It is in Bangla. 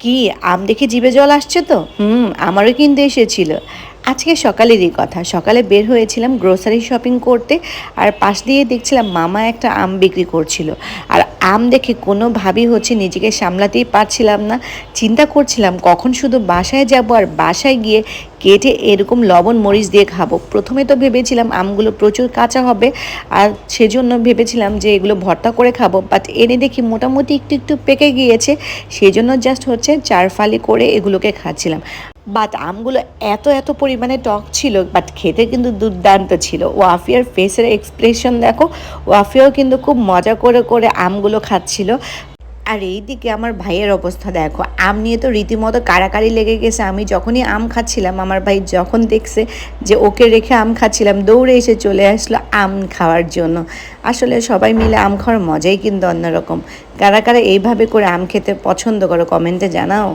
কি আম দেখে জিভে জল আসছে তো? আমারও কিন্তু এসেছিল। আজকে সকালেরই কথা। সকালে বের হয়েছিলাম গ্রোসারি শপিং করতে, আর পাশ দিয়ে দেখছিলাম মামা একটা আম বিক্রি করছিল। আর আম দেখে কোনোভাবেই নিজেকে সামলাতেই পারছিলাম না। চিন্তা করছিলাম কখন শুধু বাসায় যাব আর বাসায় গিয়ে কেটে এরকম লবণ মরিচ দিয়ে খাবো। প্রথমে তো ভেবেছিলাম আমগুলো প্রচুর কাঁচা হবে, আর সেজন্য ভেবেছিলাম যে এগুলো ভর্তা করে খাবো, বাট এনে দেখি মোটামুটি একটু একটু পেকে গিয়েছে। সেজন্য জাস্ট চার ফালি করে এগুলোকে খাচ্ছিলাম। বাট আমগুলো এত এত পরিমাণে টক ছিল, বাট খেতে কিন্তু দুর্দান্ত ছিল। ওয়াফিয়ার ফেসের এক্সপ্রেশন দেখো, ওয়াফিয়াও কিন্তু খুব মজা করে করে আমগুলো খাচ্ছিল। আর এইদিকে আমার ভাইয়ের অবস্থা দেখো, আম নিয়ে তো রীতিমতো কাড়াকাড়ি লেগে গেছে। আমি যখনই আম খাচ্ছিলাম, আমার ভাই যখন দেখছে যে ওকে রেখে আম খাচ্ছিলাম, দৌড়ে এসে চলে আসলো আম খাওয়ার জন্য। আসলে সবাই মিলে আম খাওয়ার মজাই কিন্তু অন্যরকম। কারা কারা এইভাবে করে আম খেতে পছন্দ করো কমেন্টে জানাও।